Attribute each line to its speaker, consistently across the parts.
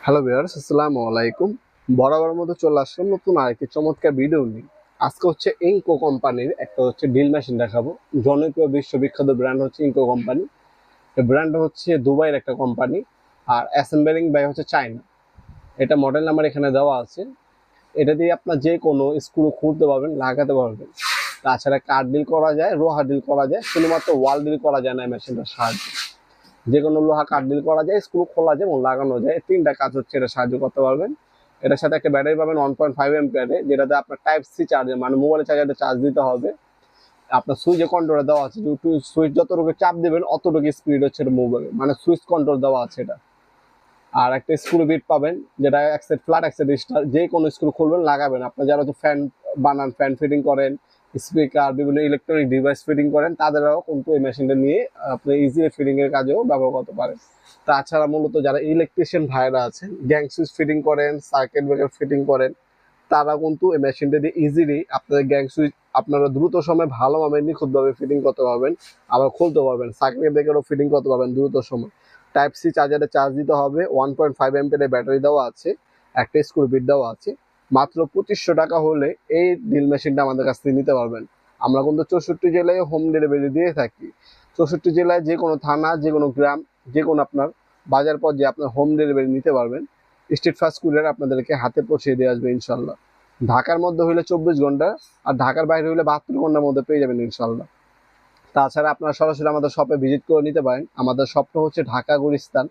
Speaker 1: Hello viewers, আসসালামু আলাইকুম। বরাবর মতো চলে আসলাম নতুন আরেকটি চমৎকার ভিডিও নিয়ে। আজকে হচ্ছে ইনকো কোম্পানির একটা ড্রিল মেশিন দেখাবো। জনপ্রিয় বিশ্ববিখ্যাত ব্র্যান্ড হচ্ছে ইনকো কোম্পানি। এই ব্র্যান্ডটা হচ্ছে দুবাইয়ের একটা কোম্পানি, আর অ্যাসেম্বলিং বাই হচ্ছে চায়না। এটা মডেল নাম্বার এখানে দেওয়া আছে। এটা দিয়ে আপনার যে কোনো স্ক্রু খুলতে পারবেন, লাগাতে পারবেন। তাছাড়া কাঠ ডিল করা যায়, লোহা ডিল করা যায়, শুধুমাত্র ওয়াল ডিল করা যায় না এই মেশিনটার সাহায্যে। যে কোনো লোহা কাঠ ডিল করা যায়, স্ক্রু খোলা যায় এবং লাগানো যায়। তিনটা কাজ হচ্ছে এটা সাহায্য করতে পারবেন। এটার সাথে একটা ব্যাটারি পাবেন 1.5 এম্পিয়ারে, যেটাতে আপনার টাইপ সি চার্জে মানে মোবাইল চার্জারে চার্জ দিতে হবে। আপনার সুইচে কন্ট্রোল দেওয়া আছে, সুইচ যতটুকু চাপ দেবেন অতটুকু স্পিড হচ্ছে এটা মুভ হবে, মানে সুইচ কন্ট্রোল দেওয়া আছে এটা। আর একটা স্ক্রু বিট পাবেন, যেটা একসাইড ফ্ল্যাট একসাইড স্টার, যে কোনো স্ক্রু খুলবেন লাগাবেন। আপনার যারা হচ্ছে ফ্যান বানান, ফ্যান ফিটিং করেন, স্পিকার, বিভিন্ন ইলেকট্রনিক ডিভাইস ফিটিং করেন, তাদেরও কিন্তু এই মেশিনটা নিয়ে আপনি ইজি ফিটিং এর কাজেও ব্যবহার করতে পারেন। তাছাড়া মূলত যারা ইলেকট্রিশিয়ান ভাইরা আছেন, গ্যাং সুইচ ফিটিং করেন, সার্কিট ব্রেকার ফিটিং করেন, তারা কিন্তু এই মেশিনটা দিয়ে ইজিলি আপনাদের গ্যাং সুইচ আপনারা দ্রুত সময় ভালোভাবে নিখুঁতভাবে ফিটিং করতে পারবেন, আবার খুলতে পারবেন। সার্কিট ব্রেকারও ফিটিং করতে পারবেন দ্রুত সময়। টাইপ সি চার্জারে চার্জ দিতে হবে, 1.5 এম্পিয়ারের ব্যাটারি দেওয়া আছে, একটা স্ক্রু বিট দেওয়া আছে। মাত্র 2500 টাকা হলে এই ড্রিল মেশিনটা আমাদের কাছ থেকে নিতে পারবেন। আমরা কিন্তু 64 জেলায় হোম ডেলিভারি দিয়ে থাকি। 64 জেলায় যে কোনো থানা, যে কোনো গ্রাম, যে কোনো আপনার বাজার পর্যায়ে আপনার হোম ডেলিভারি নিতে পারবেন। স্ট্রিট ফাস্ট কুরিয়ার আপনাদেরকে হাতে পৌঁছে দিয়ে আসবে ইনশাল্লাহ। ঢাকার মধ্যে হইলে 24 ঘন্টা, আর ঢাকার বাইরে হইলে 72 ঘন্টার মধ্যে পেয়ে যাবেন ইনশাল্লাহ। তাছাড়া আপনারা সরাসরি আমাদের শপে ভিজিট করে নিতে পারেন। আমাদের শপটা হচ্ছে ঢাকা গুলিস্তান,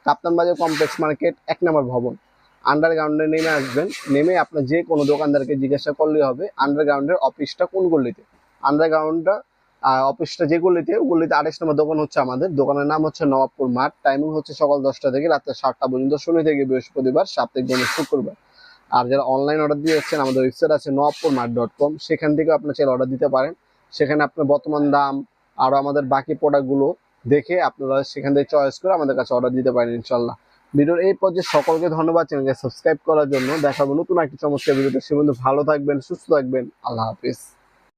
Speaker 1: কাপ্তান বাজার কমপ্লেক্স মার্কেট, 1 নম্বর ভবন। আন্ডারগ্রাউন্ডে নেমে আসবেন, নেমে আপনার যে কোনো দোকানদারকে জিজ্ঞাসা করলেই হবে আন্ডারগ্রাউন্ডের অফিসটা কোন গলিতে। আন্ডারগ্রাউন্ডটা অফিসটা যে গলিতে, গলিতে 28 নম্বর দোকান হচ্ছে আমাদের। দোকানের নাম হচ্ছে নবাবপুর মাঠ। টাইমিং হচ্ছে সকাল 10টা থেকে রাত্রে 7টা পর্যন্ত, শনি থেকে বৃহস্পতিবার, সাপ্তাহিক দিনে শুক্রবার। আর যারা অনলাইন অর্ডার দিয়ে যাচ্ছেন, আমাদের ওয়েবসাইট আছে নবাবপুরমাঠ.com, সেখান থেকে আপনার চাইলে অর্ডার দিতে পারেন। সেখানে আপনার বর্তমান দাম আরও আমাদের বাকি প্রোডাক্টগুলো দেখে আপনারা সেখান থেকে চয়েস করে আমাদের কাছে অর্ডার দিতে পারেন ইনশাল্লাহ। ভিডিওর এই পর্যায়ে সকলকে ধন্যবাদ চ্যানেলকে সাবস্ক্রাইব করার জন্য। দেখাবো নতুন একটি চমৎকার ভিডিওতে। সে পর্যন্ত ভালো থাকবেন, সুস্থ থাকবেন। আল্লাহ হাফিজ।